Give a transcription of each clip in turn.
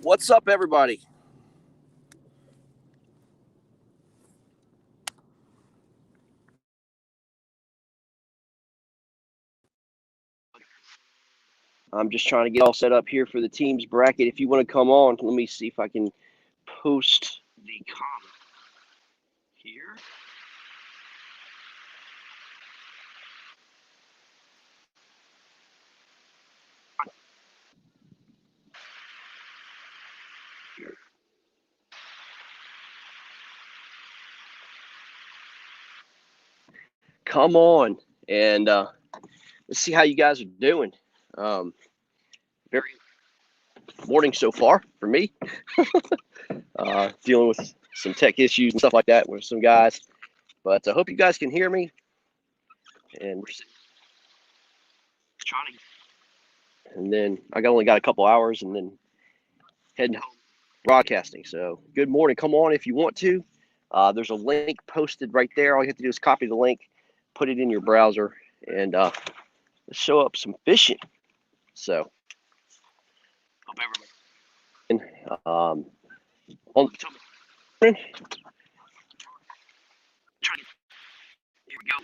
What's up, everybody? I'm just trying to get all set up here for the team's bracket. If you want to come on, let me see if I can post the comment here. Come on, and let's see how you guys are doing. Very morning so far for me. Dealing with some tech issues and stuff like that with some guys, but I hope you guys can hear me. And we're trying to, and then I only got a couple hours, and then heading home broadcasting. So good morning. Come on if you want to. There's a link posted right there. All you have to do is copy the link, put it in your browser, and show up some fishing. So hope everybody on here we go.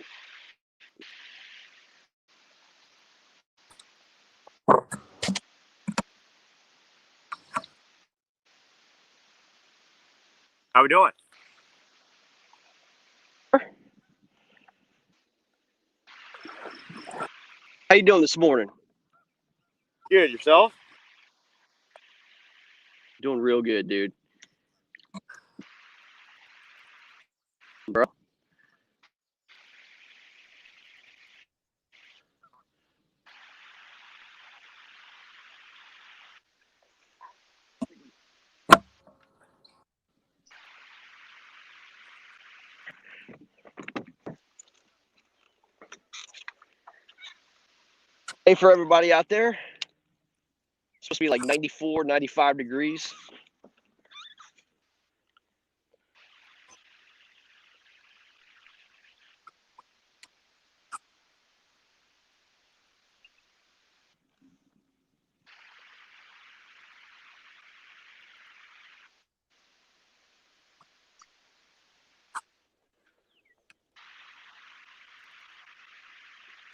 How we doing? How you doing this morning? Good. Yourself? Doing real good, dude. Bro. Hey, for everybody out there, it's supposed to be like 94, 95 degrees.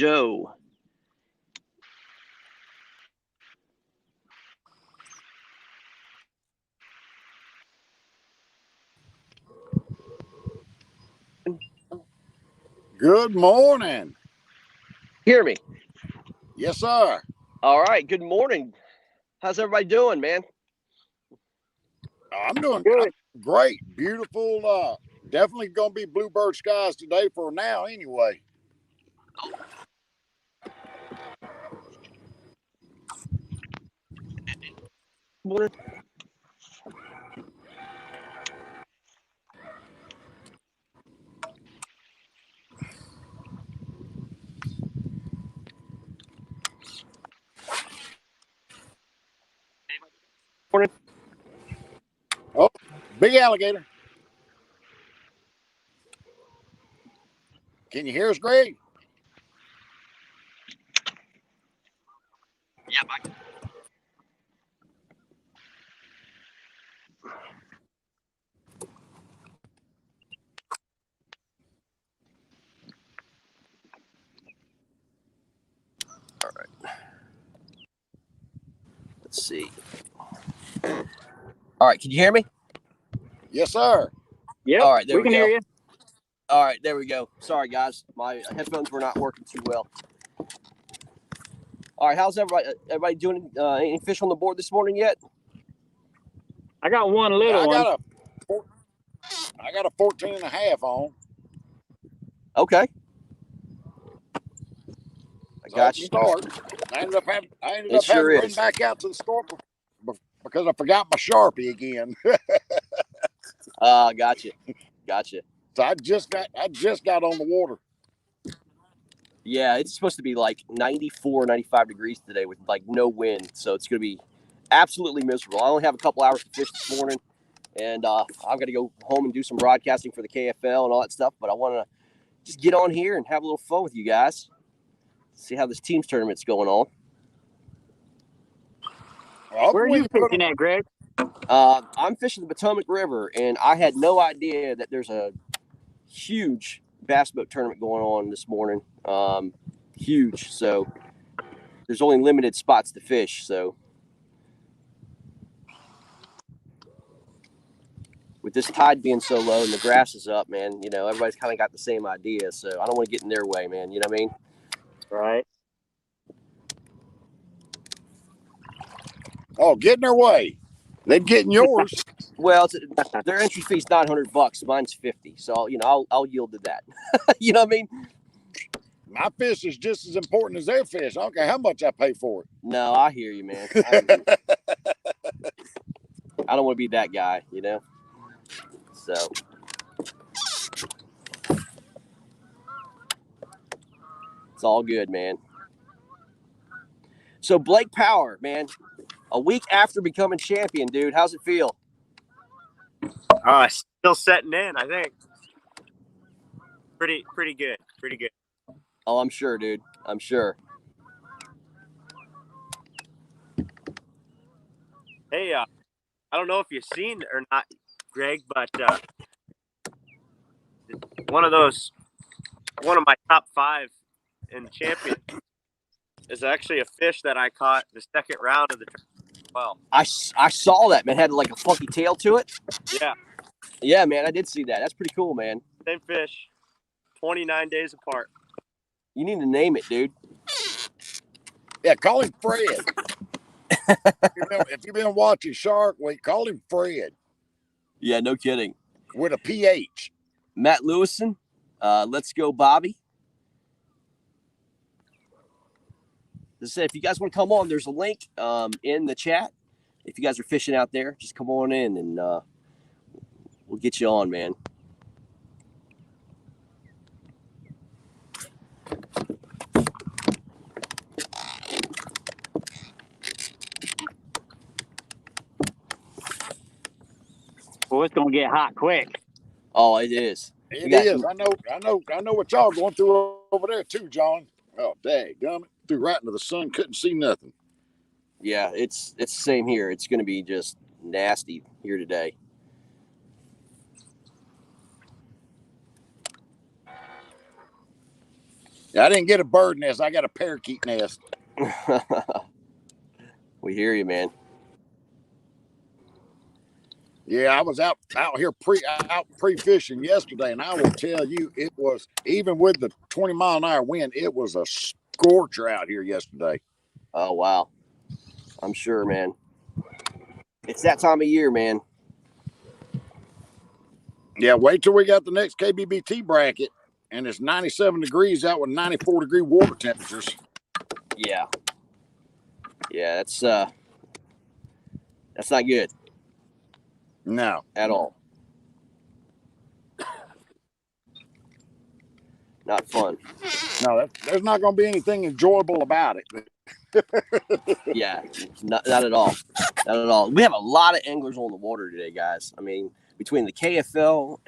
Joe. Good morning. Hear me? Yes, sir. All right. Good morning. How's everybody doing, man? I'm doing Good. great. Beautiful. Definitely going to be bluebird skies today for now anyway. Morning. Morning. Oh, big alligator. Can you hear us, Greg? Yep, I can. All right. Let's see. All right. Can you hear me? Yes, sir. Yep. All right. There we can go. hear you. All right. There we go. Sorry, guys. My headphones were not working too well. All right. How's everybody doing? Any fish on the board this morning yet? I got one little one. I got a 14 and a half on. Okay. I got you. Start. I ended up having It sure to run is. back out to the store because I forgot my Sharpie again. Gotcha. Gotcha. So I just got on the water. Yeah, it's supposed to be like 94, 95 degrees today with like no wind. So it's going to be absolutely miserable. I only have a couple hours to fish this morning, and I've got to go home and do some broadcasting for the KFL and all that stuff. But I want to just get on here and have a little fun with you guys. See how this team's tournament's going on. Well, Where are you fishing at, Greg? I'm fishing the Potomac River, and I had no idea that there's a huge bass boat tournament going on this morning. Huge. So there's only limited spots to fish. So with this tide being so low and the grass is up, man, everybody's kind of got the same idea. So I don't want to get in their way, man. You know what I mean? Right. Oh, get in their way. They'd get in yours. Well, their entry fee's $900. Mine's $50. So I'll yield to that. You know what I mean? My fish is just as important as their fish. I don't care how much I pay for it. No, I hear you, man. I don't want to be that guy, So it's all good, man. So Blake Power, man, a week after becoming champion, dude, how's it feel? Still setting in, I think. Pretty good. Pretty good. Oh, I'm sure, dude. I'm sure. Hey, I don't know if you've seen or not, Greg, but one of my top 5 in the champion is actually a fish that I caught the second round of the tournament as well. I saw that, man. Had like a funky tail to it. Yeah. Yeah, man. I did see that. That's pretty cool, man. Same fish, 29 days apart. You need to name it, dude. Yeah, call him Fred. If you've been watching Shark Week, call him Fred. Yeah, no kidding. With a PH. Matt Lewison, let's go, Bobby. As I said, if you guys want to come on, there's a link in the chat. If you guys are fishing out there, just come on in and we'll get you on, man. Well, it's gonna get hot quick. Oh, it is. It is. I know what y'all going through over there too, John. Oh, dadgummit. Threw right into the sun, couldn't see nothing. Yeah, it's the same here. It's going to be just nasty here today. Yeah, I didn't get a bird nest. I got a parakeet nest. We hear you, man. Yeah, I was out here pre-fishing yesterday, and I will tell you, it was, even with the 20-mile-an-hour wind, it was a scorcher out here yesterday. Oh, wow. I'm sure, man. It's that time of year, man. Yeah, wait till we got the next KBBT bracket, and it's 97 degrees out with 94-degree water temperatures. Yeah. Yeah, that's not good. No. At all. Not fun. No, there's not going to be anything enjoyable about it. Yeah, not at all. Not at all. We have a lot of anglers on the water today, guys. I mean, between the KFL,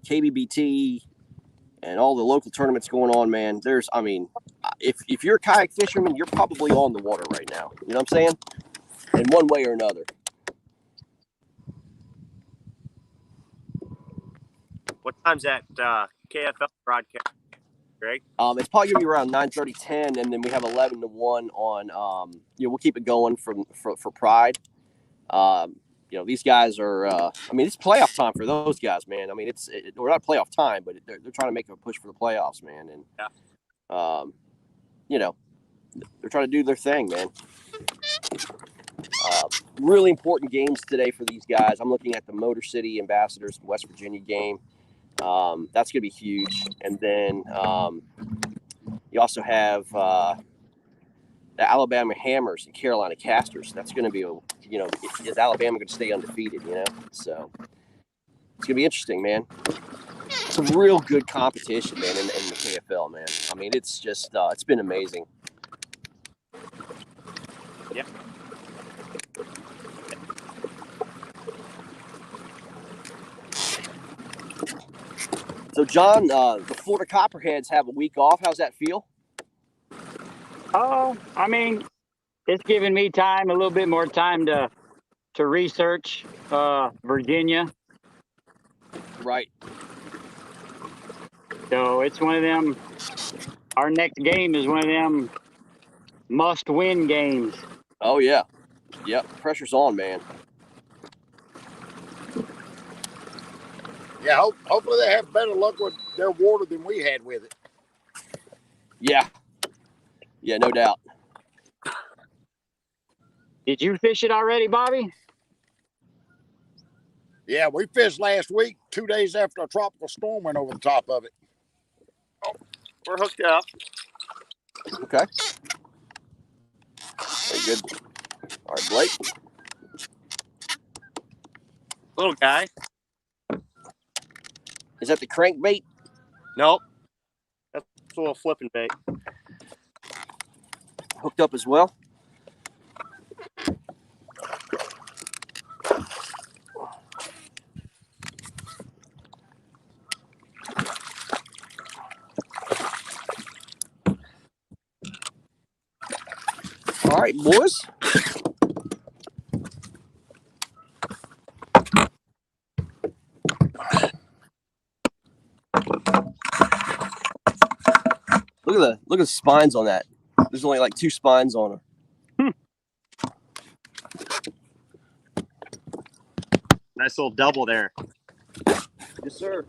KBBT, and all the local tournaments going on, man, if you're a kayak fisherman, you're probably on the water right now. You know what I'm saying? In one way or another. What time's that KFL broadcast, Greg? It's probably gonna be around 9:30, 10, and then we have 11 to 1 on. We'll keep it going for Pride. These guys are. It's playoff time for those guys, man. I mean, we're not playoff time, but they're trying to make a push for the playoffs, man. And they're trying to do their thing, man. Really important games today for these guys. I'm looking at the Motor City Ambassadors West Virginia game. That's going to be huge. And then you also have the Alabama Hammers and Carolina Casters. That's going to be, is Alabama going to stay undefeated, So it's going to be interesting, man. Some real good competition, man, in the KFL, man. I mean, it's just, it's been amazing. Yeah. So, John, the Florida Copperheads have a week off. How's that feel? Oh, I mean, it's giving me a little bit more time to to research Virginia. Right. So it's one of them. Our next game is one of them must-win games. Oh yeah. Yep. Pressure's on, man. Yeah, hopefully they have better luck with their water than we had with it. Yeah. Yeah, no doubt. Did you fish it already, Bobby? Yeah, we fished last week, 2 days after a tropical storm went over the top of it. We're hooked up. Okay. Very good. All right, Blake. Little guy. Is that the crankbait? Nope. That's a little flipping bait. Hooked up as well? All right, boys. Look at the spines on that. There's only like 2 spines on her. Nice little double there. Yes, sir.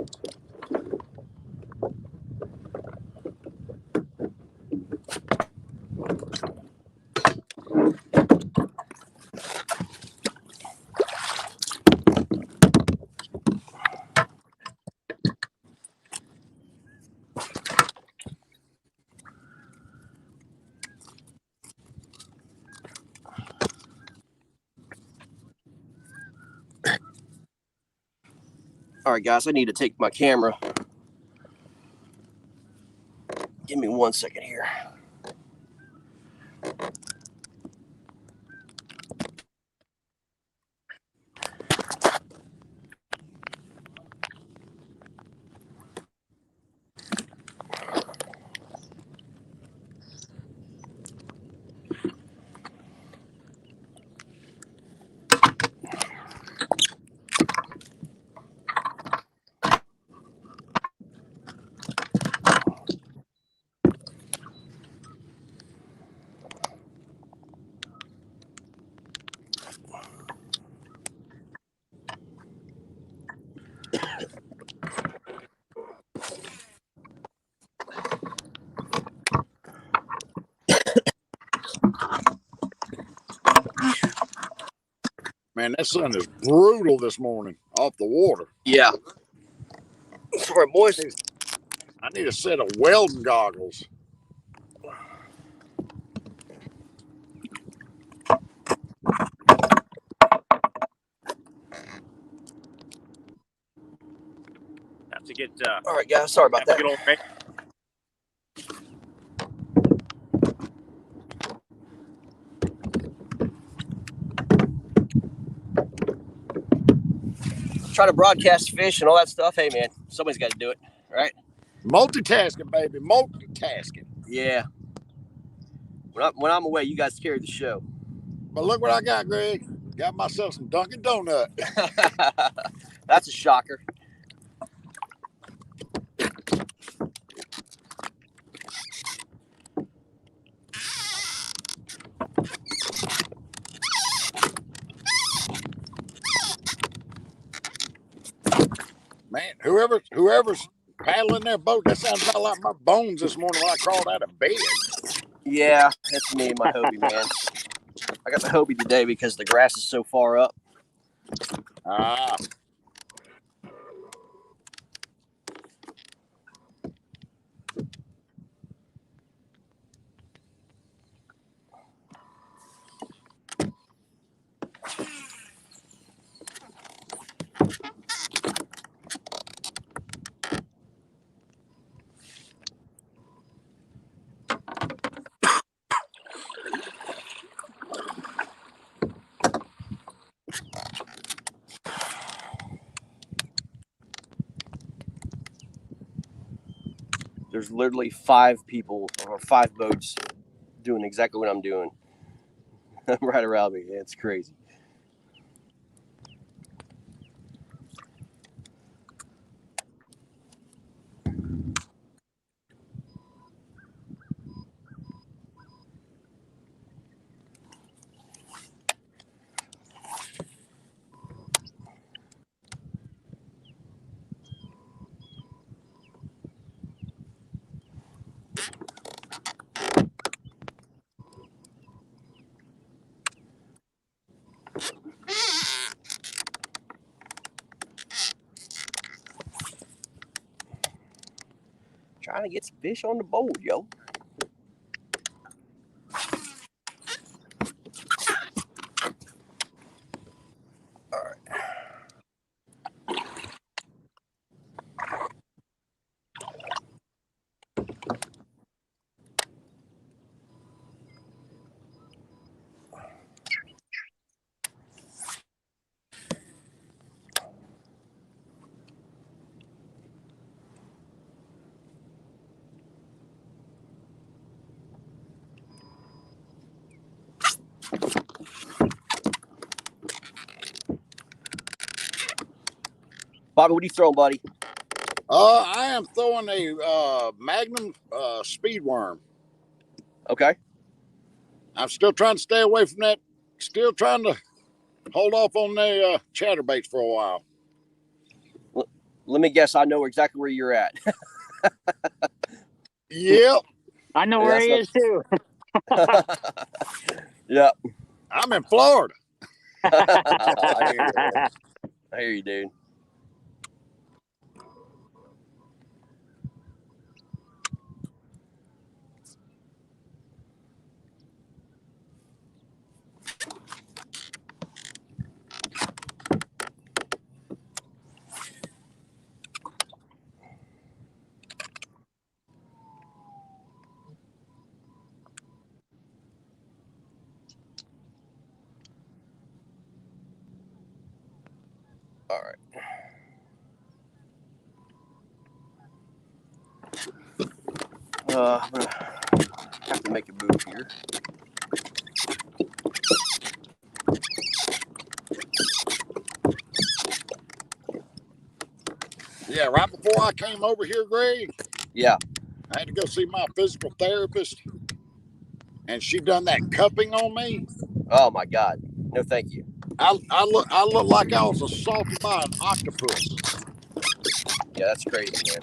All right, guys, I need to take my camera. Give me 1 second here. Man, that sun is brutal this morning off the water. Yeah. Sorry, boys. I need a set of welding goggles. Have to get All right, guys. Sorry about that. get old Ray. Try to broadcast fish and all that stuff. Hey, man, somebody's got to do it, right? Multitasking, baby. Multitasking. Yeah. When I'm away, you guys carry the show. But look what I got, Greg. Got myself some Dunkin' Donut. That's a shocker. Man, whoever's paddling their boat, that sounds about like my bones this morning when I crawled out of bed. Yeah, that's me and my Hobie, man. I got the Hobie today because the grass is so far up. Ah. There's literally 5 people or 5 boats doing exactly what I'm doing right around me. Yeah, it's crazy. Trying to get some fish on the board, yo. All right. Bobby, what are you throwing, buddy? I am throwing a Magnum speed worm. Okay. I'm still trying to stay away from that. Still trying to hold off on the chatterbaits for a while. Let me guess. I know exactly where you're at. Yep. I know where he is too. Yep. I'm in Florida. I hear you, dude. All right. I'm gonna have to make a move here. Yeah, right before I came over here, Greg, Yeah. I had to go see my physical therapist, and she done that cupping on me. Oh my God. No, thank you. I look like I was assaulted by an octopus. Yeah, that's crazy, man.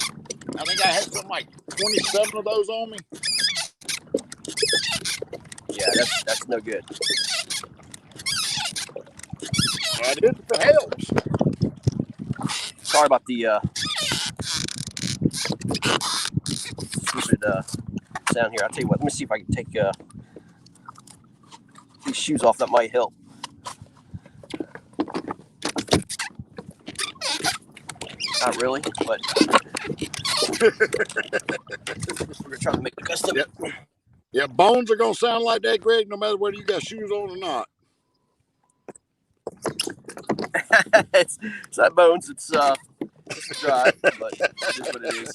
I think I had something like 27 of those on me. Yeah, that's no good. That is, if it helps. Sorry about the stupid sound here. I'll tell you what. Let me see if I can take these shoes off. That might help. Not really, but we're gonna try to make the best of it. Yeah, bones are gonna sound like that, Greg, no matter whether you got shoes on or not. it's not bones. It's dry, but it is what it is.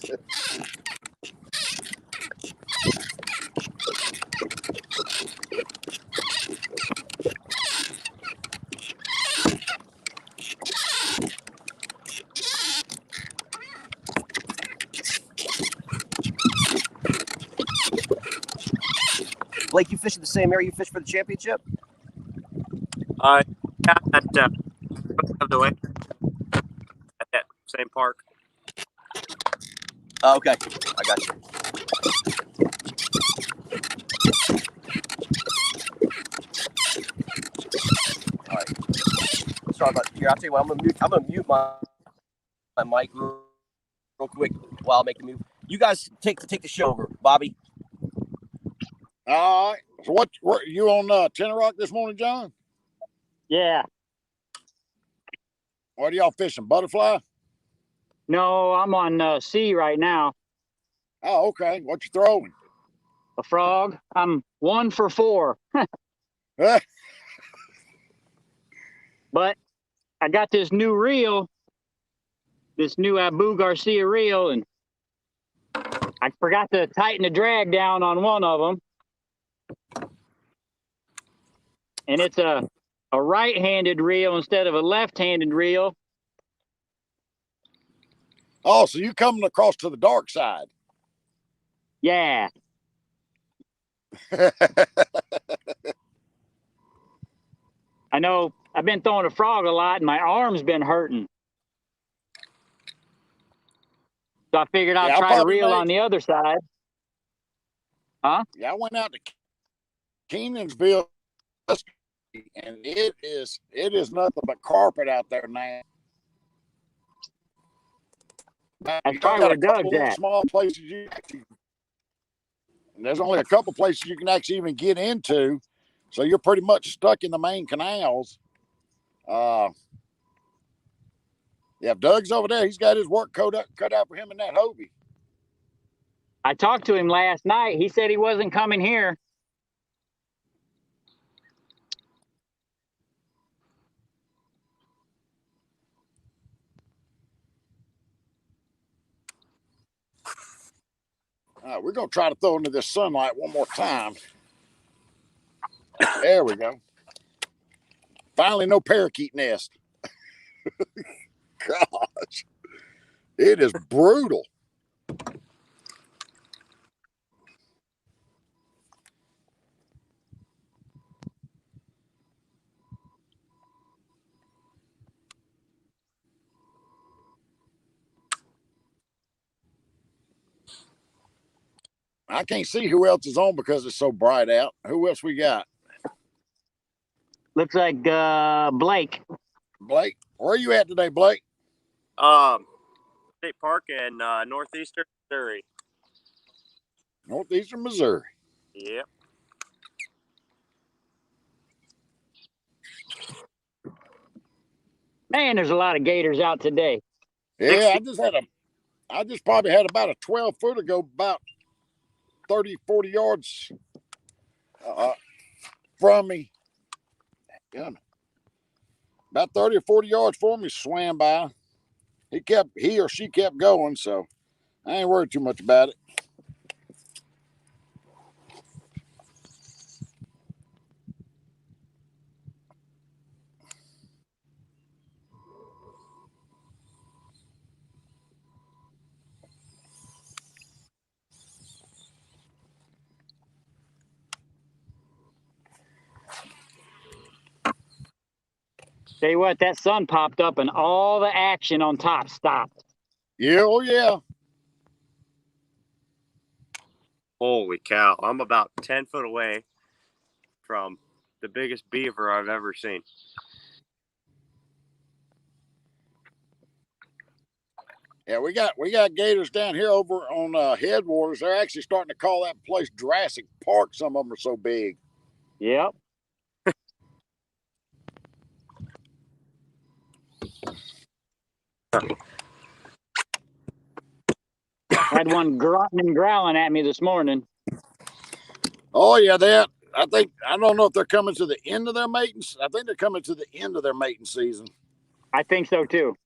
Blake, you fish in the same area you fish for the championship? Yeah, at of the way at that same park. Oh, okay, I got you. All right. Sorry about here. I'll tell you what. I'm gonna mute my mic real quick while I make the move. You guys take the show over, Bobby. All right. So what you on Tenor Rock this morning, John? Yeah. What are y'all fishing? Butterfly? No, I'm on sea right now. Oh, okay. What you throwing? A frog. I'm 1 for 4. But I got this new reel, this new Abu Garcia reel, and I forgot to tighten the drag down on one of them. And it's a right-handed reel instead of a left-handed reel. Oh, so you coming across to the dark side? Yeah. I know I've been throwing a frog a lot and my arm's been hurting. So I figured I'd try to reel on the other side. Huh? Yeah, I went out to Kenansville and it is nothing but carpet out there now. That's probably where Doug's at. Small places and there's only a couple places you can actually even get into, so you're pretty much stuck in the main canals. Yeah, if Doug's over there, he's got his work cut out for him in that Hobie. I talked to him last night. He said he wasn't coming here. All right, we're going to try to throw into this sunlight one more time. There we go. Finally, no parakeet nest. Gosh, it is brutal. I can't see who else is on because it's so bright out. Who else we got? Looks like Blake. Blake, where are you at today, Blake? State Park in northeastern Missouri. Northeastern Missouri. Yep. Man, there's a lot of gators out today. Yeah, I just probably had about a 12-footer go about 30, 40 yards from me. About 30 or 40 yards from me, swam by. He or she kept going, so I ain't worried too much about it. Tell you what, that sun popped up and all the action on top stopped. Yeah, oh yeah. Holy cow. I'm about 10 foot away from the biggest beaver I've ever seen. Yeah, we got gators down here over on Headwaters. They're actually starting to call that place Jurassic Park. Some of them are so big. Yep. Had one grunting and growling at me this morning. Oh yeah, I don't know if they're coming to the end of their mating. I think they're coming to the end of their mating season. I think so too.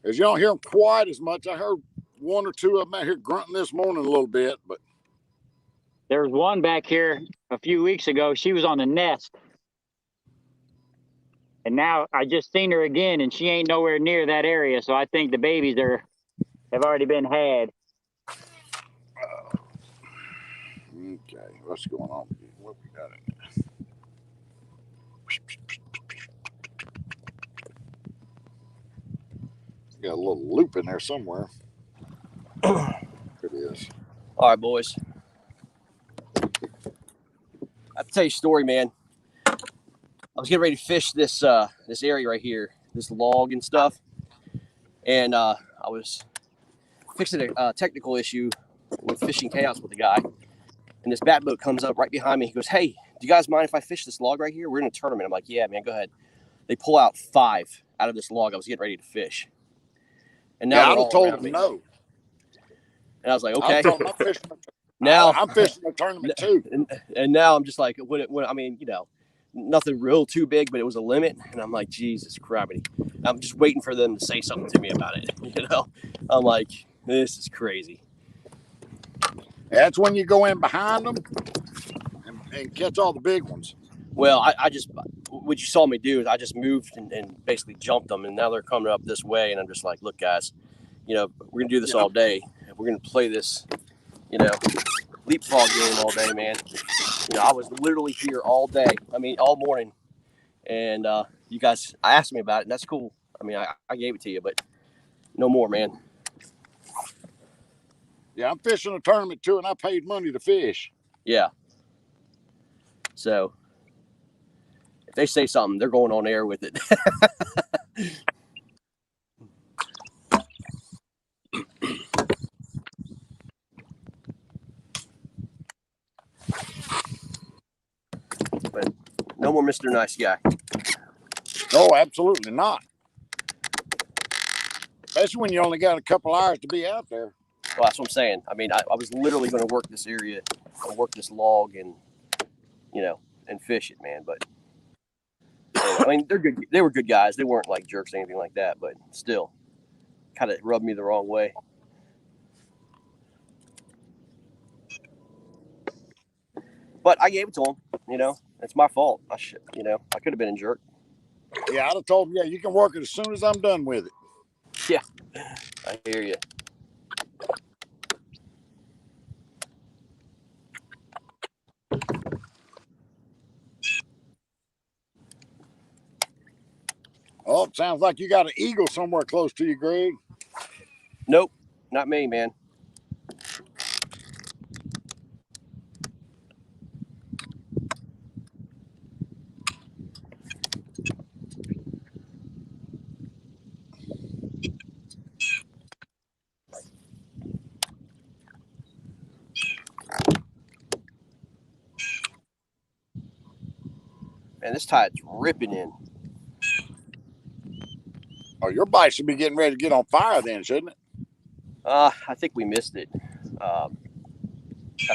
As you don't hear them quite as much. I heard one or two of them out here grunting this morning a little bit, but There was one back here a few weeks ago. She was on the nest. And now I just seen her again and she ain't nowhere near that area. So I think the babies have already been had. okay, what's going on? What we got in there? Got a little loop in there somewhere. It is. All right, boys. I have to tell you a story, man. I was getting ready to fish this area right here, this log and stuff, and I was fixing a technical issue with fishing chaos with the guy, and this bat boat comes up right behind me. He goes, "Hey, do you guys mind if I fish this log right here? We're in a tournament." I'm like, "Yeah, man, go ahead." They pull out 5 out of this log I was getting ready to fish, and now I'd they're have all told around him me. no. And I was like, "Okay." I'm fishing a tournament too. And now I'm just like, when I mean, you know, nothing real too big, but it was a limit. And I'm like, Jesus crappity. I'm just waiting for them to say something to me about it. You know, I'm like, this is crazy. That's when you go in behind them and catch all the big ones. Well, I just, what you saw me do is I just moved and basically jumped them. And now they're coming up this way. And I'm just like, look, guys, you know, we're going to do this all day. And we're going to play this, you know, leapfrog game all day, man. You know, I was literally here all day. I mean, all morning. And you guys asked me about it, and that's cool. I mean, I gave it to you, but no more, man. Yeah, I'm fishing a tournament too, and I paid money to fish. Yeah. So if they say something, they're going on air with it. But no more Mr. Nice Guy. No, absolutely not. Especially when you only got a couple hours to be out there. Well, that's what I'm saying. I mean, I was literally going to work this area and work this log and, and fish it, man. But I mean, they're good. They were good guys. They weren't like jerks or anything like that. But still, kind of rubbed me the wrong way. But I gave it to them. It's my fault. I could have been a jerk. Yeah, I'd have told them, yeah, you can work it as soon as I'm done with it. Yeah, I hear you. Oh, it sounds like you got an eagle somewhere close to you, Greg. Nope, not me, man. Man, this tide's ripping in. Oh, your bite should be getting ready to get on fire then, shouldn't it? I think we missed it. I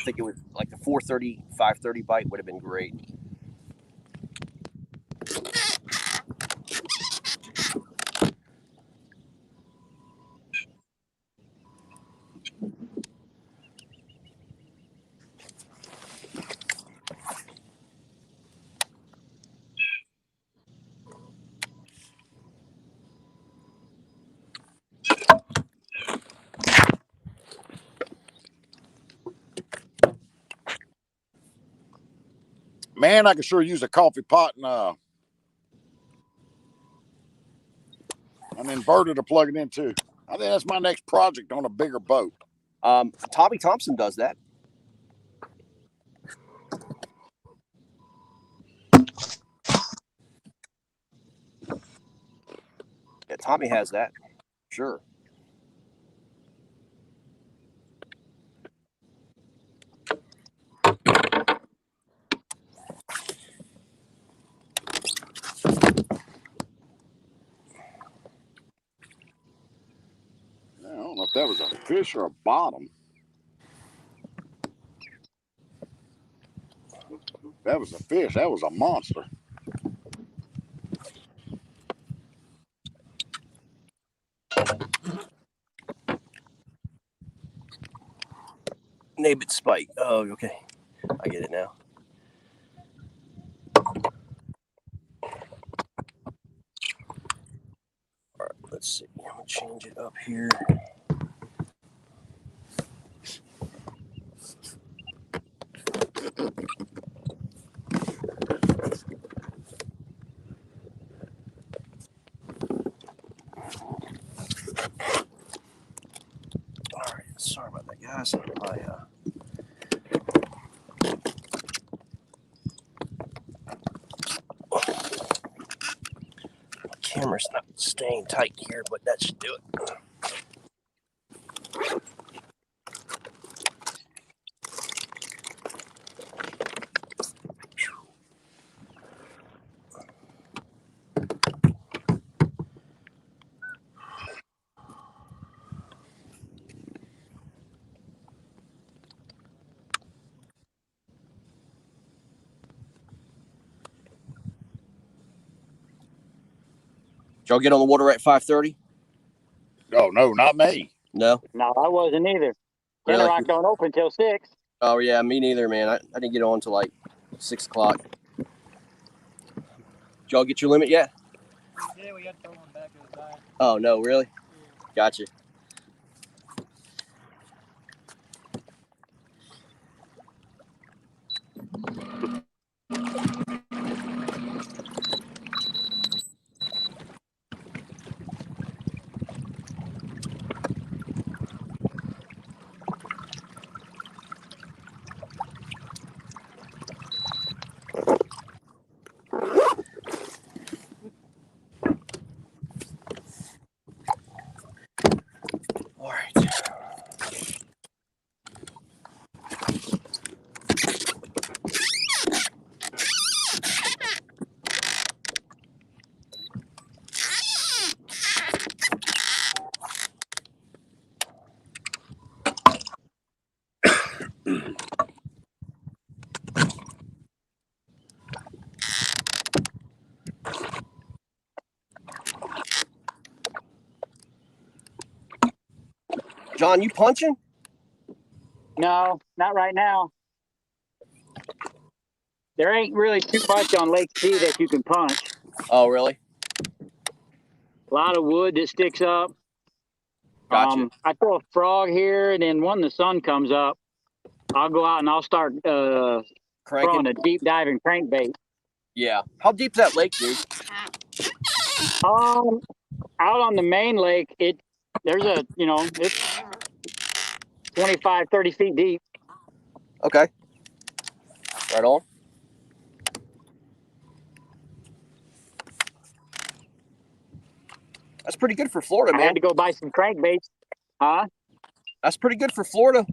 think it was like the 4:30, 5:30 bite would have been great. Man, I could sure use a coffee pot and an inverter to plug it into. I think that's my next project on a bigger boat. Tommy Thompson does that. Yeah, Tommy has that. Sure. I don't know if that was a fish or a bottom. That was a fish. That was a monster. Nabbit spike. Oh, okay. I get it now. All right, let's see. I'm gonna change it up here. All right. Sorry about that, guys. My camera's not staying tight here, but that should do it. Did y'all get on the water at 5:30? Oh, no, not me. No. No, I wasn't either. Really? Rock don't open till 6. Oh yeah, me neither, man. I didn't get on until like 6 o'clock. Did y'all get your limit yet? Yeah, we got to throw one back to the back. Oh no, really? Yeah. Gotcha. John, you punching? No, not right now. There ain't really too much on Lake C that you can punch. Oh, really? A lot of wood that sticks up. Gotcha. I throw a frog here, and then when the sun comes up, I'll go out and I'll start throwing Cranking? a deep diving crankbait. Yeah. How deep's that lake, dude? Out on the main lake, there's it's 25, 30 feet deep. Okay. Right on. That's pretty good for Florida, I man. had to go buy some crankbaits. Huh? That's pretty good for Florida.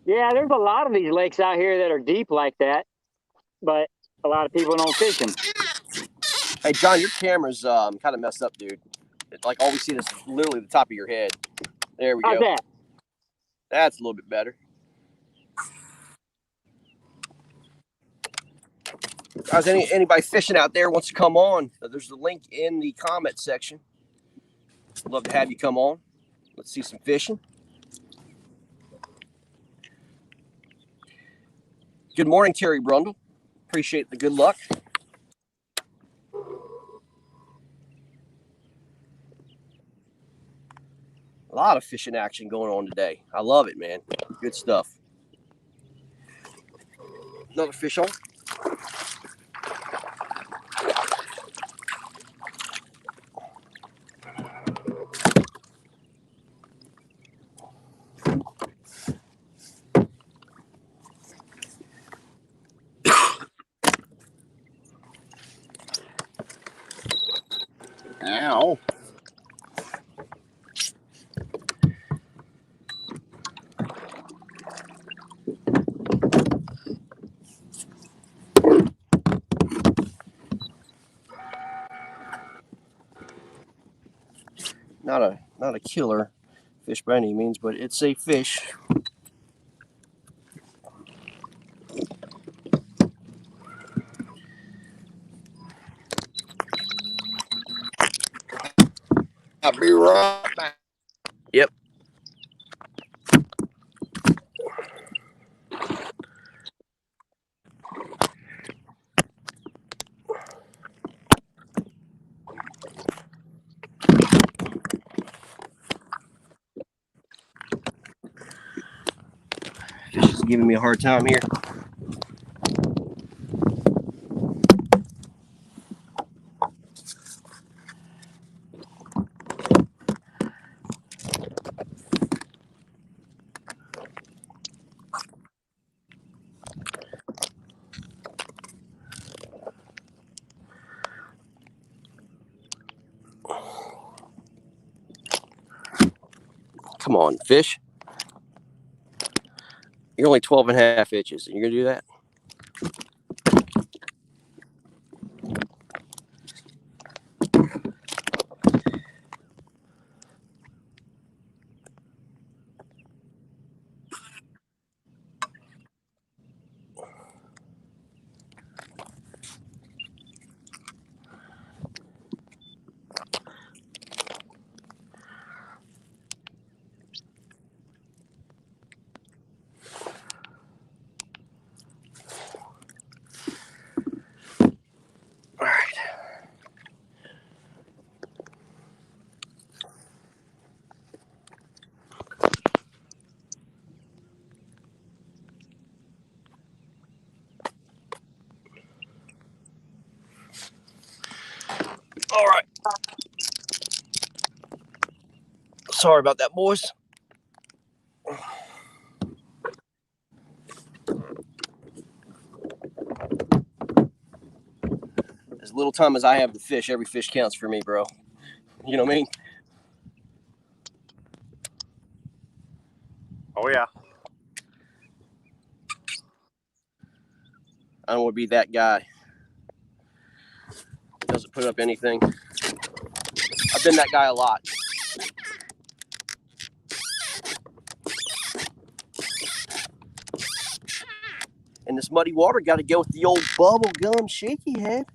Yeah, there's a lot of these lakes out here that are deep like that, but a lot of people don't fish them. Hey, John, your camera's kind of messed up, dude. Like all we see is literally the top of your head. There we How's go. that? That's a little bit better. Guys, anybody fishing out there wants to come on? There's the link in the comment section. Love to have you come on. Let's see some fishing. Good morning, Terry Brundle. Appreciate the good luck. A lot of fishing action going on today. I love it, man. Good stuff. Another fish on. Ow. Not a killer fish by any means, but it's a fish. I'll be right back. Yep. Fish is giving me a hard time here. Come on, fish. You're only 12 and a half inches, and you're going to do that? All right. All right. Sorry about that, boys. As little time as I have to fish, every fish counts for me, bro. You know what I mean? Oh yeah. I don't want to be that guy that doesn't put up anything. I've been that guy a lot. And this muddy water got to go with the old bubble gum shaky head.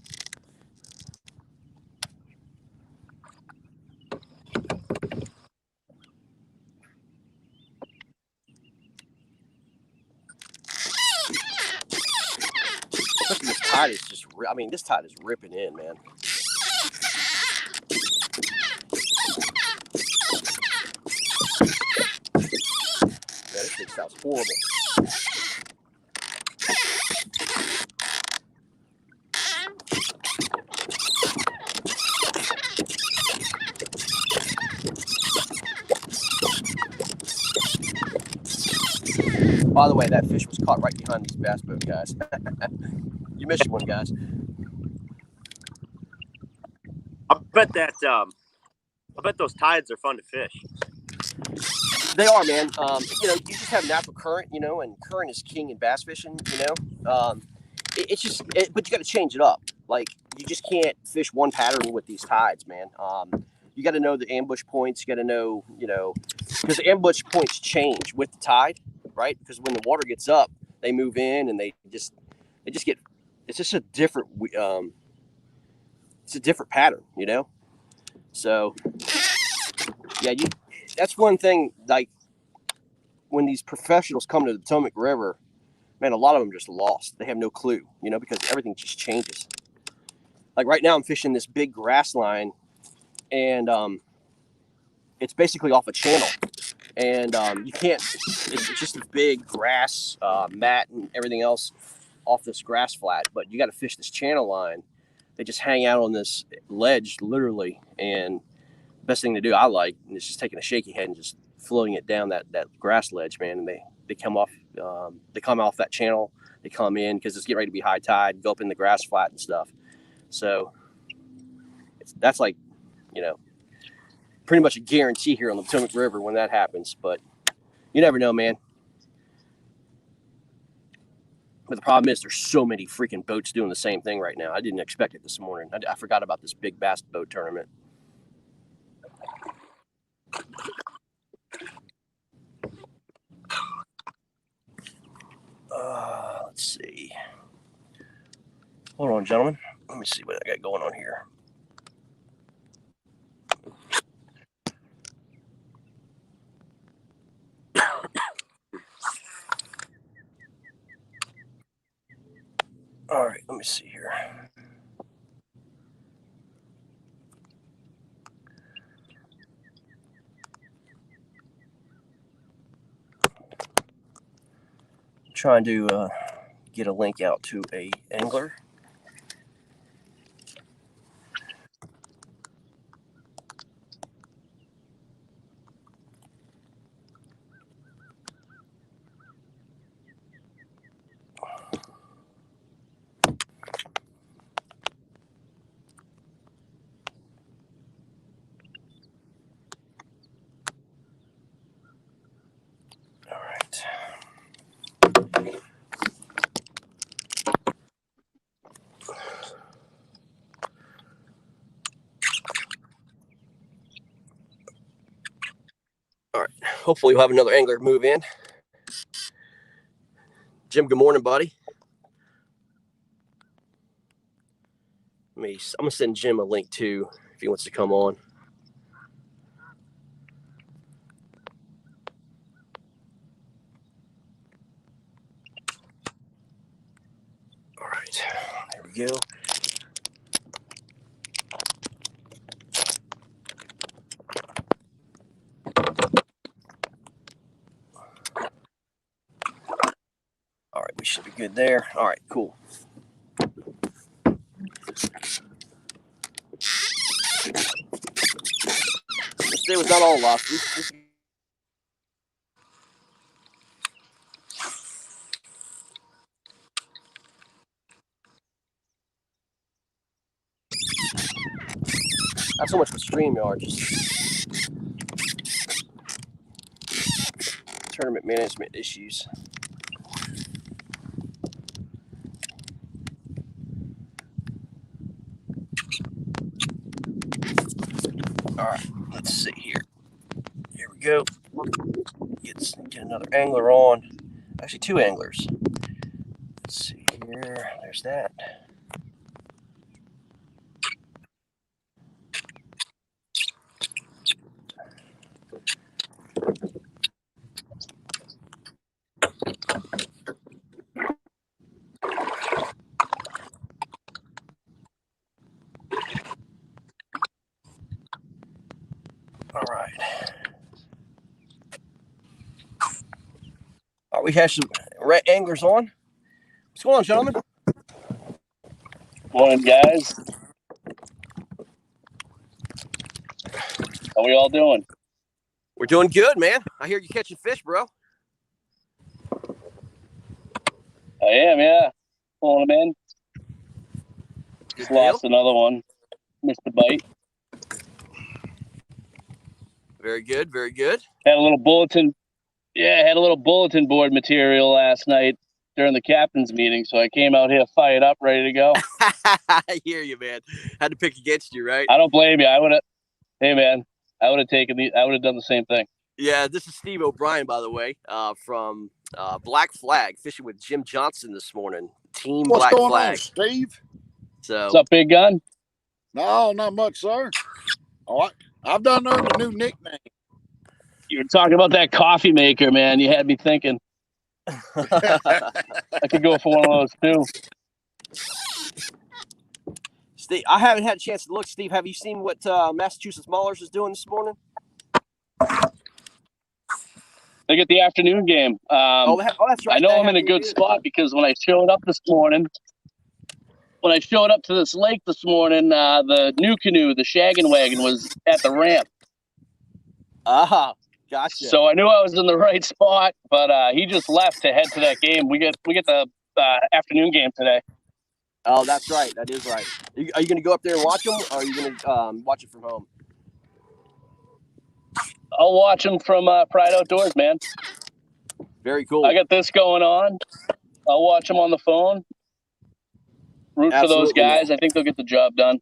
tide is just, I mean, this tide is ripping in, man. Yeah, this thing sounds horrible. By the way, that fish was caught right behind these bass boat guys. You missed one, guys. I bet those tides are fun to fish. They are, man. You just have natural current, and current is king in bass fishing, but you got to change it up. Like, you just can't fish one pattern with these tides, man. You got to know the ambush points. You got to know, because the ambush points change with the tide, right? Because when the water gets up, they move in and they just get, it's just a different, it's a different pattern, So, yeah, that's one thing, like, when these professionals come to the Potomac River, man, a lot of them just lost. They have no clue, because everything just changes. Like right now I'm fishing this big grass line, and it's basically off a channel. And you can't, it's just a big grass mat and everything else off this grass flat. But you got to fish this channel line. They just hang out on this ledge, literally. And the best thing to do, I like, is just taking a shaky head and just floating it down that grass ledge, man. And they come off that channel. They come in because it's getting ready to be high tide, go up in the grass flat and stuff. So that's like, pretty much a guarantee here on the Potomac River when that happens. But you never know, man. But the problem is there's so many freaking boats doing the same thing right now. I didn't expect it this morning. I forgot about this big bass boat tournament. Let's see. Hold on, gentlemen. Let me see what I got going on here. All right, let me see here. I'm trying to get a link out to a angler. All right. All right. Hopefully we'll have another angler move in. Jim, good morning, buddy. I'm going to send Jim a link too if he wants to come on. All right. There we go. All right, we should be good there. All right, cool. This day was not all lost. Not so much with StreamYard, just tournament management issues. All right, let's see here. Here we go. Get another angler on. Actually, two anglers. Let's see here. There's that. right, we have some anglers on. What's going on, gentlemen? Morning, guys. How we all doing? We're doing good, man. I hear you catching fish, bro. I am, yeah. Pulling them in. Just lost another one. Missed the bite. Very good, very good. Had a little bulletin. Yeah, I had a little bulletin board material last night during the captain's meeting, so I came out here fired up, ready to go. I hear you, man. Had to pick against you, right? I don't blame you. I would have. Hey, man, I would have done the same thing. Yeah, this is Steve O'Brien, by the way, from Black Flag, fishing with Jim Johnson this morning. Team What's Black going Flag. on, Steve? So, What's up, big gun? No, not much, sir. All right. I've done earned a new nickname. You were talking about that coffee maker, man. You had me thinking. I could go for one of those too. Steve, I haven't had a chance to look. Steve, have you seen what Massachusetts Maulers is doing this morning? They get the afternoon game. That's right. I know I'm in a good spot because when I showed up this morning, to this lake this morning, the new canoe, the shaggin' wagon, was at the ramp. Gotcha. So I knew I was in the right spot, but he just left to head to that game. We get the afternoon game today. Oh, that's right. That is right. Are you going to go up there and watch them, or are you going to watch it from home? I'll watch them from Pride Outdoors, man. Very cool. I got this going on. I'll watch them on the phone. Root for those guys. Man. I think they'll get the job done.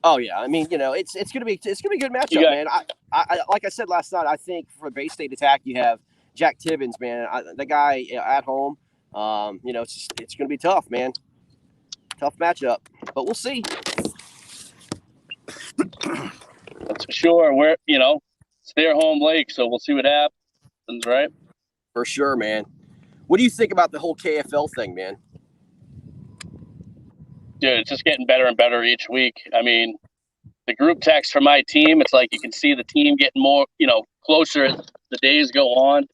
Oh yeah, I mean, it's gonna be a good matchup, man. I like I said last night, I think for Bay State Attack, you have Jack Tibbins, man. The guy at home. It's gonna be tough, man. Tough matchup, but we'll see. That's for sure. It's their home lake, so we'll see what happens, right? For sure, man. What do you think about the whole KFL thing, man? Dude, it's just getting better and better each week. I mean, the group text for my team, it's like you can see the team getting more, closer as the days go on.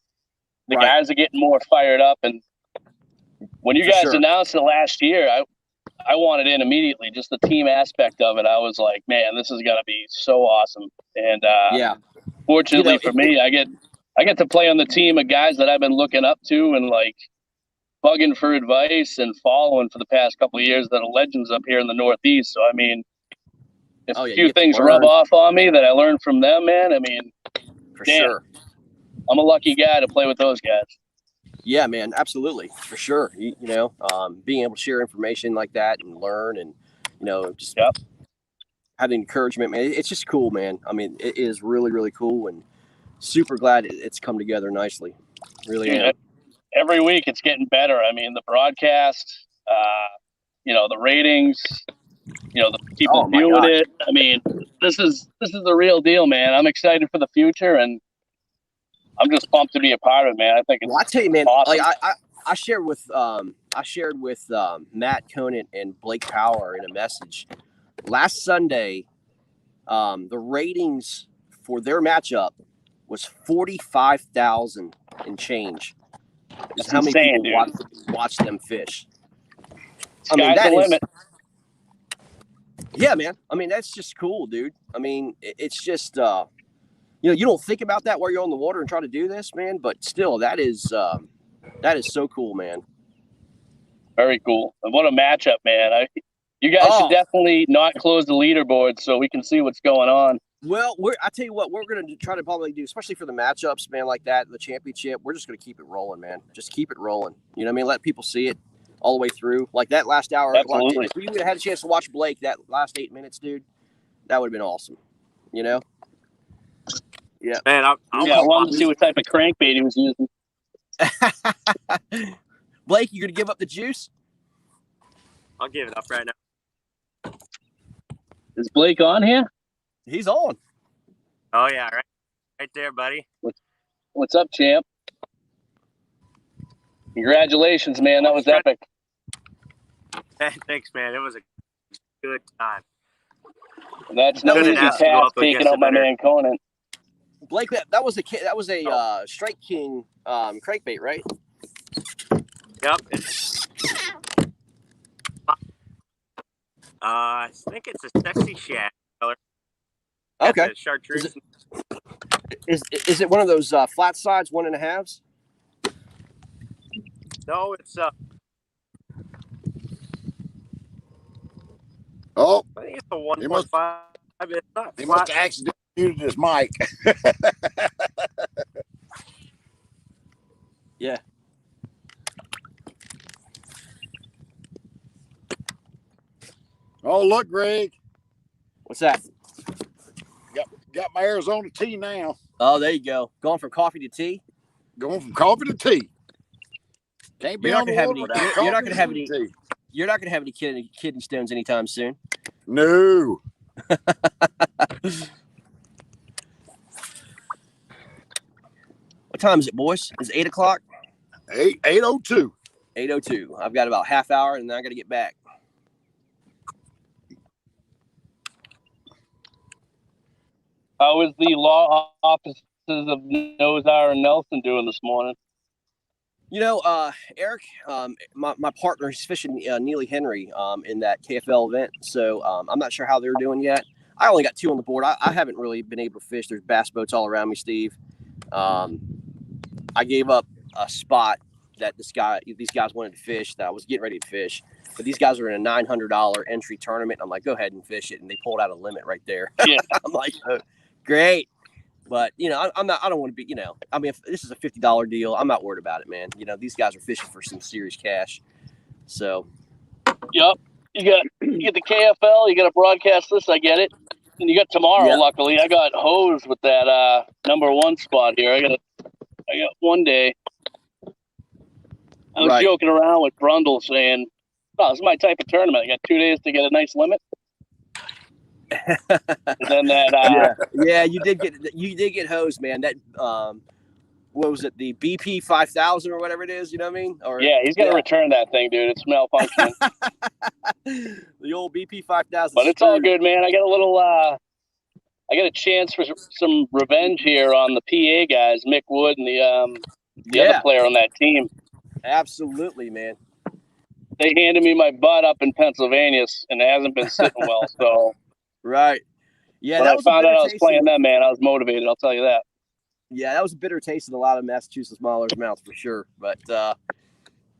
The guys are getting more fired up. And when you guys announced it last year, I wanted in immediately, just the team aspect of it. I was like, man, this is going to be so awesome. And fortunately for me, I get to play on the team of guys that I've been looking up to and like bugging for advice and following for the past couple of years that are legends up here in the Northeast. So, I mean, if a few things rub off on me that I learned from them, man, I mean, for sure. I'm a lucky guy to play with those guys. Yeah, man, absolutely. For sure. Being able to share information like that and learn and, just having encouragement, man, it's just cool, man. I mean, it is really, really cool and super glad it's come together nicely. Really am. Every week it's getting better. I mean, the broadcast, the ratings, the people viewing it. I mean, this is the real deal, man. I'm excited for the future, and I'm just pumped to be a part of it, man. I think it's I tell you, man, awesome. like I shared with Matt Conant and Blake Power in a message last Sunday. The ratings for their matchup was 45,000 and change. Is how many people watch them fish. Sky's the limit. Yeah, man. I mean, that's just cool, dude. I mean, it's just you don't think about that while you're on the water and try to do this, man. But still, that is so cool, man. Very cool. And what a matchup, man. You guys should definitely not close the leaderboard so we can see what's going on. Well, I tell you what, we're going to try to probably do, especially for the matchups, man, like that, the championship. We're just going to keep it rolling, man. Just keep it rolling. You know what I mean? Let people see it all the way through. Like that last hour. Absolutely. If we would have had a chance to watch Blake that last 8 minutes, dude, that would have been awesome. Yeah. Man, I wanted to see what type of crankbait he was using. Blake, you going to give up the juice? I'll give it up right now. Is Blake on here? He's on. Oh, yeah, right there, buddy. What's up, champ? Congratulations, man. That was epic. Thanks, man. It was a good time. That's no easy task taking out my man Conant. Blake, that was a Strike King crankbait, right? Yep. I think it's a sexy shad color. Got Okay. the chartreuse. Is it one of those flat sides, 1.5s? No, it's Oh, I think it's a 1.5. It's not he flat. must have accidentally muted his mic. Yeah. Oh, look, Greg. What's that? Got my Arizona tea now. Oh, there you go. Going from coffee to tea. Going from coffee to tea. Can't be You're not on the gonna have water any. without You're coffee not gonna have and any. tea. You're not gonna have any kidney stones anytime soon. No. What time is it, boys? It's 8 o'clock. 8:02. 8:02. I've got about half hour, and then I got to get back. How is the law offices of Nozar and Nelson doing this morning? You know, Eric, my partner is fishing Neely Henry in that KFL event, so I'm not sure how they're doing yet. I only got 2 on the board. I haven't really been able to fish. There's bass boats all around me, Steve. I gave up a spot that these guys wanted to fish that I was getting ready to fish, but these guys are in a $900 entry tournament. I'm like, go ahead and fish it, and they pulled out a limit right there. Yeah. I'm like, oh, great. But, you know, I don't want to be, you know, I mean, if this is a $50 deal, I'm not worried about it, man. You know, these guys are fishing for some serious cash. So. Yep. You get the KFL, you got to broadcast this, I get it. And you got tomorrow, Yep. Luckily. I got hosed with that number 1 spot here. I got one day. I was Right. joking around with Brundle saying, oh, this is my type of tournament. I got 2 days to get a nice limit. And then that yeah, you did get hosed, man. That what was it, the BP 5000 or whatever it is, you know what I mean? Or yeah, he's got to return that thing, dude. It's malfunctioning. the old BP 5000. But it's all good, man. I got a little I got a chance for some revenge here on the PA guys, Mick Wood and the other player on that team. Absolutely, man. They handed me my butt up in Pennsylvania, and it hasn't been sitting well. So right. Yeah, when I found out I was playing them, man, I was motivated. I'll tell you that. Yeah, that was a bitter taste in a lot of Massachusetts milers' mouths for sure. But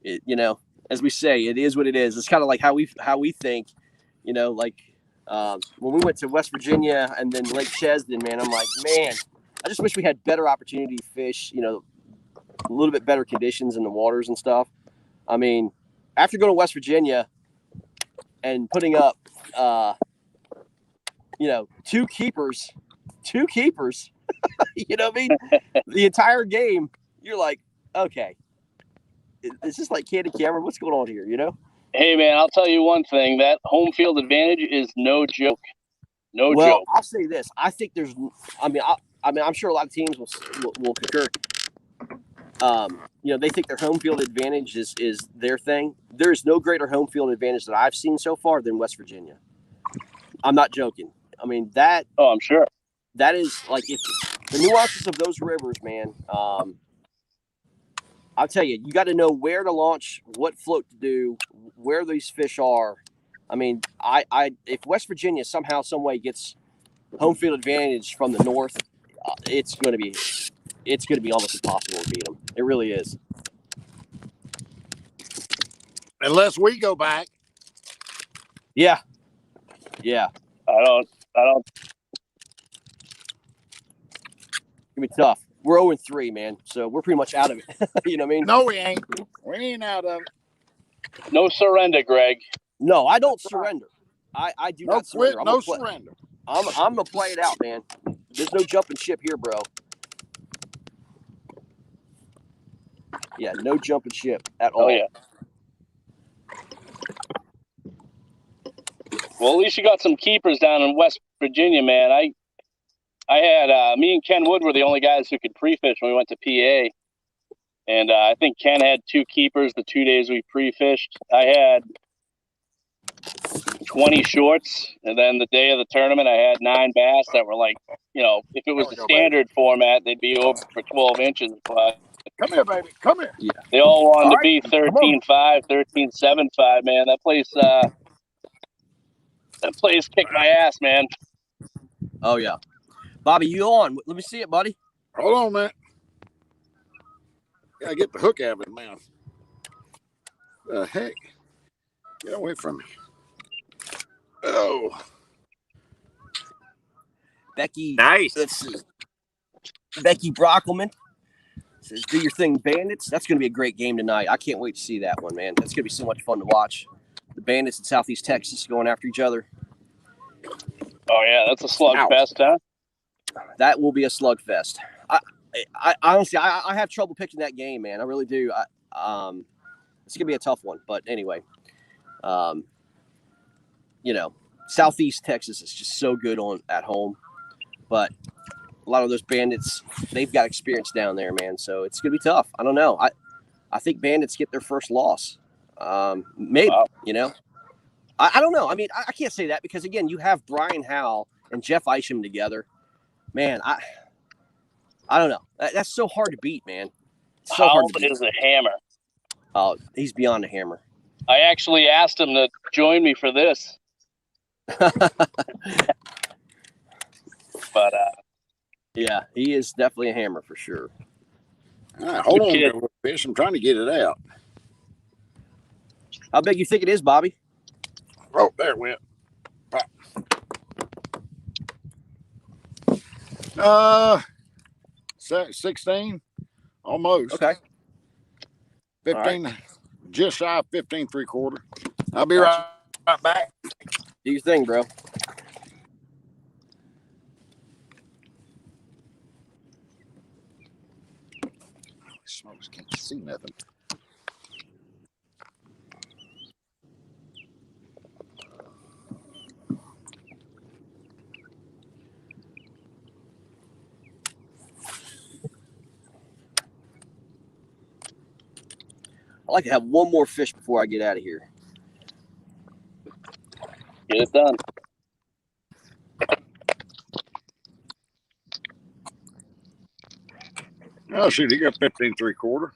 you know, as we say, it is what it is. It's kind of like how we think. You know, like when we went to West Virginia and then Lake Chesden, man, I'm like, man, I just wish we had better opportunity to fish. You know, a little bit better conditions in the waters and stuff. I mean, after going to West Virginia and putting up, you know, two keepers, you know what I mean? The entire game, you're like, okay, is this like Candid Camera? What's going on here, you know? Hey, man, I'll tell you one thing. That home field advantage is no joke. No joke. I'll say this. I think there's – I mean, I'm sure a lot of teams will concur. You know, they think their home field advantage is their thing. There is no greater home field advantage that I've seen so far than West Virginia. I'm not joking. I mean, that – oh, I'm sure. That is like if the nuances of those rivers, man. I'll tell you, you got to know where to launch, what float to do, where these fish are. I mean, if West Virginia somehow, some way gets home field advantage from the north, it's going to be almost impossible to beat them. It really is. Unless we go back. Yeah. I don't. It's gonna be tough. We're 0-3, man. So we're pretty much out of it. You know what I mean? No, we ain't. We ain't out of it. No surrender, Greg. No, I don't surrender. I do not surrender. No surrender. I'm gonna play it out, man. There's no jumping ship here, bro. Yeah, no jumping ship at all. Oh yeah. Well, at least you got some keepers down in West Virginia, man. I had me and Ken Wood were the only guys who could pre-fish when we went to PA, and I think Ken had 2 keepers the 2 days we pre-fished. I had 20 shorts, and then the day of the tournament, I had 9 bass that were like, you know, if it was the standard format, they'd be over for 12 inches. But Come here, baby. Come here. They all wanted All to right, be come on. 13-5, 13-7-5, man. That place kicked my ass, man. Oh yeah, Bobby, you on? Let me see it, buddy. Hold on, man. Gotta get the hook out of his mouth. The heck? Get away from me. Oh. Becky. Nice. Let's see. Becky Brockelman says, "Do your thing, Bandits." That's going to be a great game tonight. I can't wait to see that one, man. That's going to be so much fun to watch. The Bandits in Southeast Texas going after each other. Oh yeah, that's a slugfest, huh? That will be a slugfest. I honestly, I have trouble picking that game, man. I really do. It's gonna be a tough one, but anyway, Southeast Texas is just so good at home, but a lot of those Bandits, they've got experience down there, man. So it's gonna be tough. I don't know. I think Bandits get their first loss. Maybe, Wow. I don't know. I mean, I can't say that because again, you have Brian Howell and Jeff Isham together. Man, I don't know. That's so hard to beat, man. So hard Howell to beat. is a hammer. Oh, he's beyond a hammer. I actually asked him to join me for this, but Yeah, he is definitely a hammer for sure. All right, hold on, kid. fish. I'm trying to get it out. How big you think it is, Bobby? Oh, there it went. Pop. 16, almost. Okay. 15, right. Just shy of 15 3/4. I'll be Gotcha. right back. Do your thing, bro. Smokes, can't see nothing. I like to have one more fish before I get out of here. Get it done. Oh, shoot, he got 15 3/4.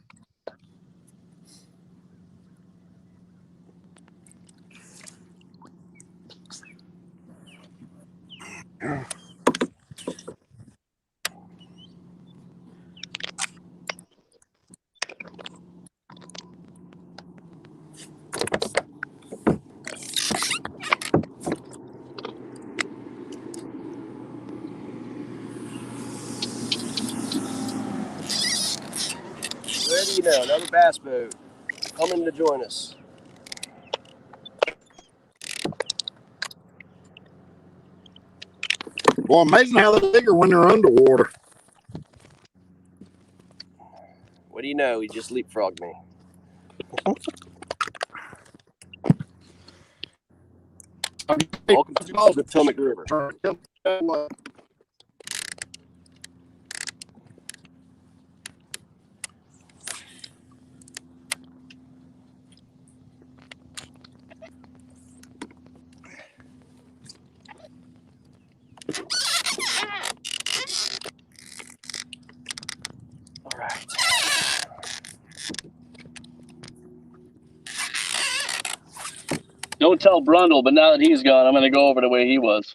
Where do you know? Another bass boat coming to join us. Well, amazing how they're bigger when they're underwater. What do you know? He just leapfrogged me. Welcome to the Potomac River. All right. Don't tell Brundle, but now that he's gone, I'm going to go over the way he was.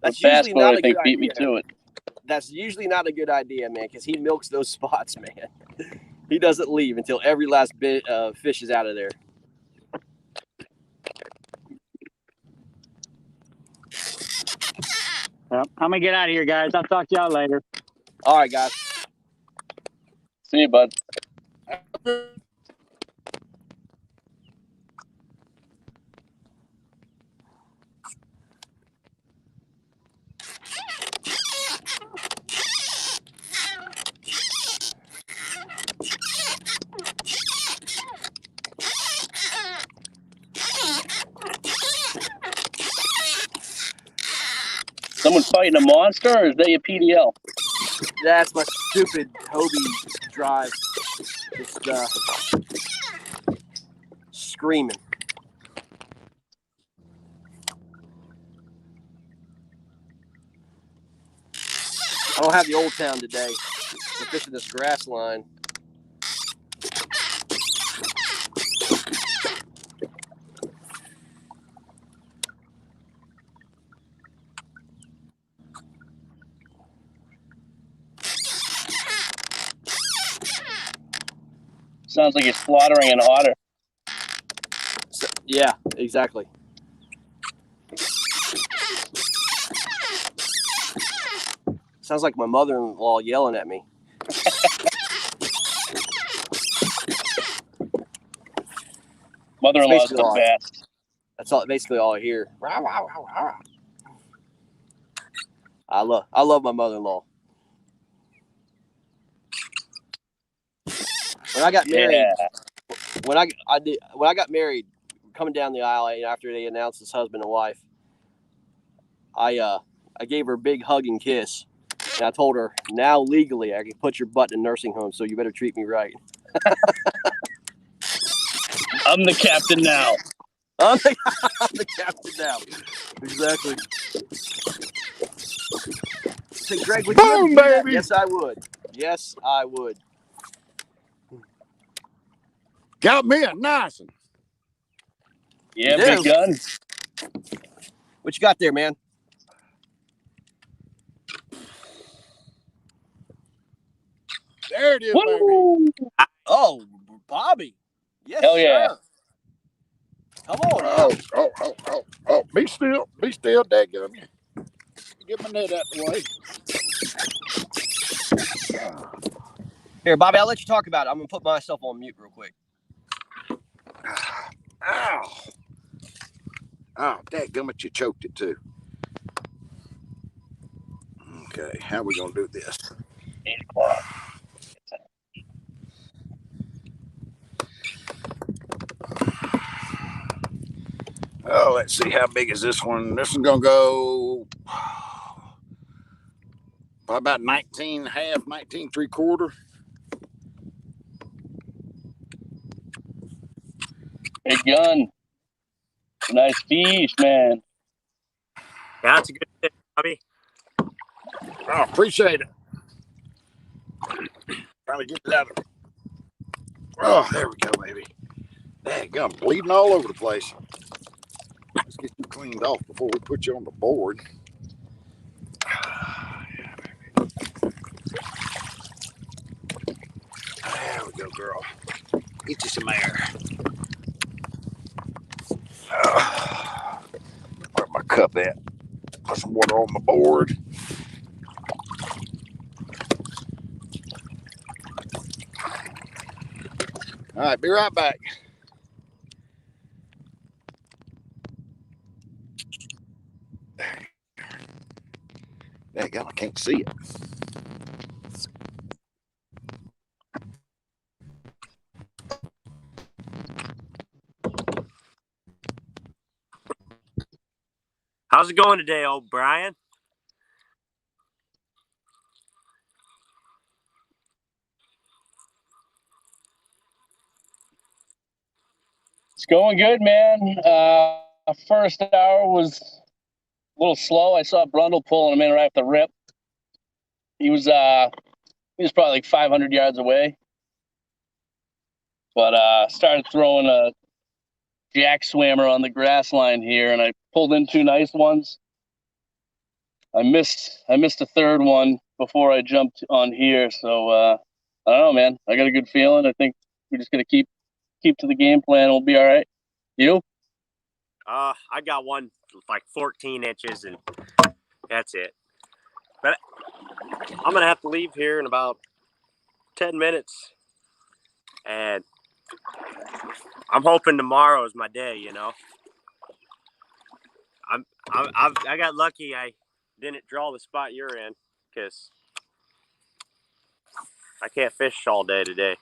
That's Bass usually boat, not I a think, good beat me idea. to it. That's usually not a good idea, man, because he milks those spots, man. He doesn't leave until every last bit of fish is out of there. Well, I'm gonna get out of here, guys. I'll talk to y'all later. All right, guys. See you, bud. Someone fighting a monster, or is that your PDL? That's my stupid Hobie drive. Just screaming. don't have the Old Town today. We're fishing this grass line. Sounds like you're slaughtering an otter. So, yeah, exactly. Sounds like my mother-in-law yelling at me. Mother-in-law's the best. That's basically all I hear. I love my mother-in-law. When I got married, when I got married, coming down the aisle after they announced as husband and wife, I gave her a big hug and kiss, and I told her, now legally I can put your butt in a nursing home, so you better treat me right. I'm the captain now. I'm the captain now. Exactly. Say, Greg, would you ever do that? Yes, I would. Yes, I would. Got me a nice one. Yeah, big gun. What you got there, man? There it is, Woo! baby. Oh, Bobby. Yes, Hell yeah. sir. Come on. Oh. Be still, dadgum. Get my net out the way. Here, Bobby, I'll let you talk about it. I'm going to put myself on mute real quick. Ow. Oh, dadgummit, you choked it too. Okay, how are we going to do this? 8 o'clock. Oh, let's see, how big is this one? This one's going to go probably about 19 half, 19 3/4. Big gun. Nice fish, man. Yeah, that's a good fish, Bobby. Oh, appreciate it. Trying to get it out of it. Oh, there we go, baby. Dadgum, bleeding all over the place. Let's get you cleaned off before we put you on the board. There we go, girl. Get you some air. Where's my cup at? Put some water on my board. All right, be right back. Dadgum, I can't see it. How's it going today, old Brian? It's going good, man. First hour was a little slow. I saw Brundle pulling him in right off the rip. He was probably like 500 yards away. But started throwing a jack swammer on the grass line here, and I pulled in 2 nice ones. I missed the third one before I jumped on here, so I don't know, man. I got a good feeling. I think we're just gonna keep to the game plan. We'll be all right. You? I got one like 14 inches, and that's it. But I'm gonna have to leave here in about 10 minutes, and I'm hoping tomorrow is my day. You know, I got lucky. I didn't draw the spot you're in because I can't fish all day today.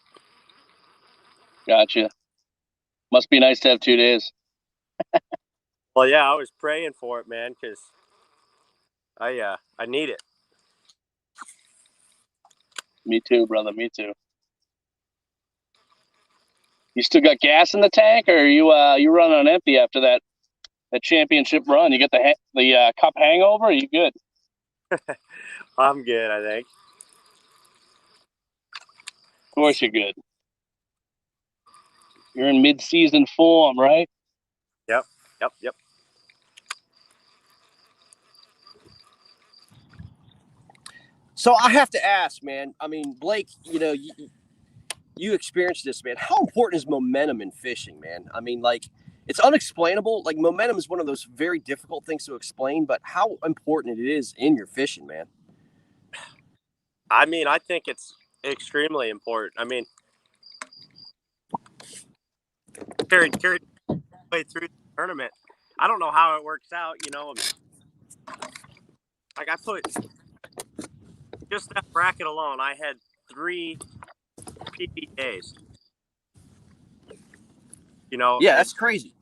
Gotcha. Must be nice to have 2 days. Well, yeah, I was praying for it, man, because I need it. Me too, brother. Me too. You still got gas in the tank, or are you running on empty after that championship run? You get the cup hangover? Or are you good? I'm good, I think. Of course you're good. You're in mid-season form, right? Yep. So I have to ask, man. I mean, Blake, you experienced this, man. How important is momentum in fishing, man? I mean, like, it's unexplainable. Like, momentum is one of those very difficult things to explain, but how important it is in your fishing, man. I mean, I think it's extremely important. I mean, carried way through the tournament. I don't know how it works out, Like, I put just that bracket alone, I had 3 PBAs. Yeah, that's crazy.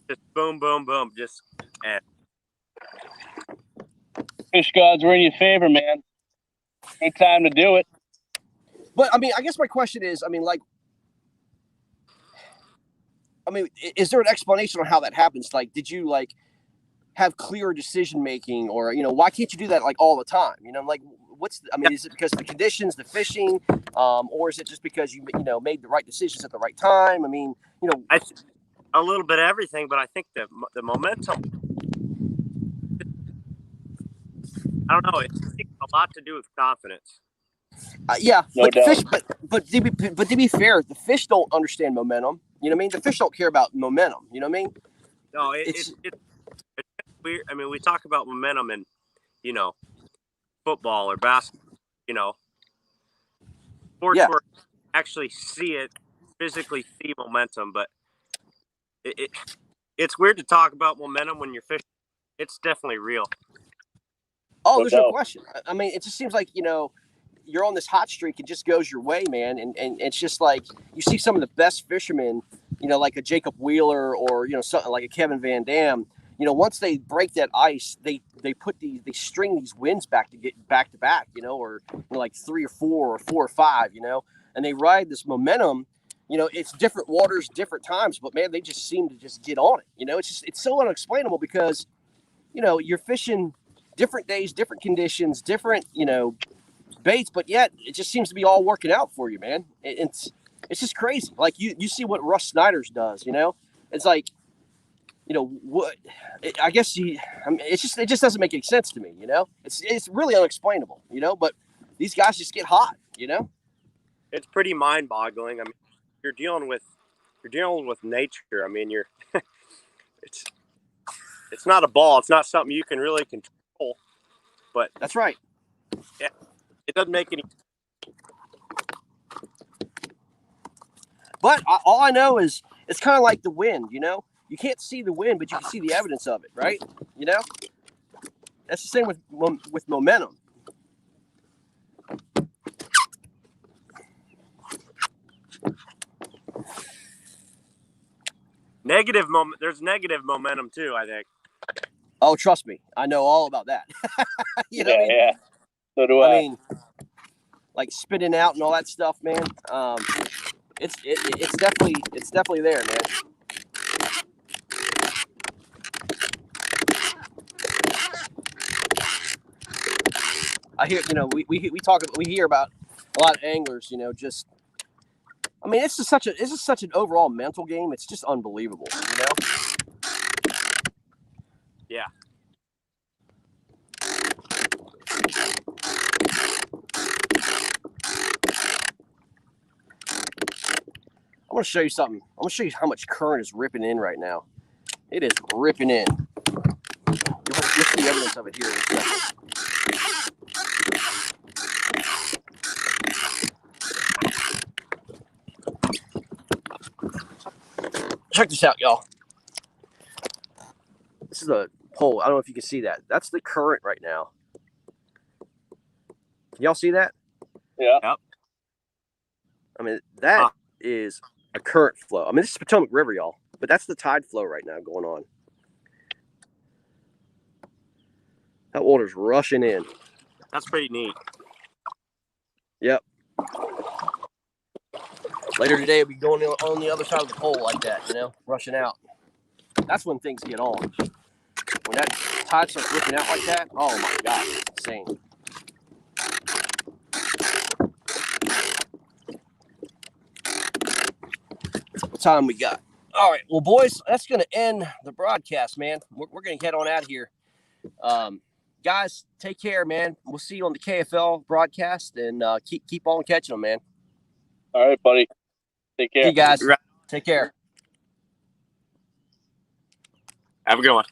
Just boom, boom, boom. Just and Fish gods were in your favor, man. Good time to do it. But I mean, I guess my question is, is there an explanation on how that happens? Like, did you have clear decision making, or why can't you do that like all the time? Is it because of the conditions, the fishing, or is it just because you made the right decisions at the right time? I mean, a little bit of everything, but I think the momentum. I don't know. It takes a lot to do with confidence. Yeah, No but doubt. fish, but to be fair, the fish don't understand momentum. You know what I mean? The fish don't care about momentum. You know what I mean? No, it's weird. I mean, we talk about momentum in football or basketball. Sports Yeah. where you actually see it, physically see momentum, but it's weird to talk about momentum when you're fishing. It's definitely real. Oh, No there's no doubt. question. I mean, it just seems like you're on this hot streak. It just goes your way, man. And it's just like you see some of the best fishermen, like a Jacob Wheeler or something like a Kevin Van Dam. Once they break that ice, they string these winds back to back, or like 3 or 4 or 4 or 5, and they ride this momentum. It's different waters, different times, but man, they just seem to just get on it. It's so unexplainable because you're fishing different days, different conditions, different baits, but yet it just seems to be all working out for you, man. It's just crazy. Like you see what Russ Snyder's does. It's like what I guess it just doesn't make any sense to me. It's really unexplainable. But these guys just get hot. It's pretty mind-boggling. I mean, you're dealing with nature. I mean, it's not a ball. It's not something you can really control. But that's right. Yeah, it doesn't make any. But all I know is it's kind of like the wind. You can't see the wind, but you can see the evidence of it, right? That's the same with momentum. There's negative momentum too, I think. Oh, trust me, I know all about that. Yeah. So do I. I mean, like spitting out and all that stuff, man. It's definitely there, man. I hear, we hear about a lot of anglers, just. I mean, it's just such an overall mental game. It's just unbelievable, Yeah. I'm going to show you something. I'm going to show you how much current is ripping in right now. It is ripping in. You'll see evidence of it here in a second. Check this out, y'all. This is a pole. I don't know if you can see that. That's the current right now. Can y'all see that? Yeah. Yep. I mean, that is a current flow. I mean, this is Potomac River, y'all. But that's the tide flow right now going on. That water's rushing in. That's pretty neat. Yep. Later today, we'll be going on the other side of the pole like that, rushing out. That's when things get on. When that tide starts ripping out like that, oh my God, it's insane. time we got. All right. Well, boys, that's going to end the broadcast, man. We're going to head on out of here. Guys, take care, man. We'll see you on the KFL broadcast, and keep on catching them, man. All right, buddy. Take care. See you guys. Take care. Have a good one.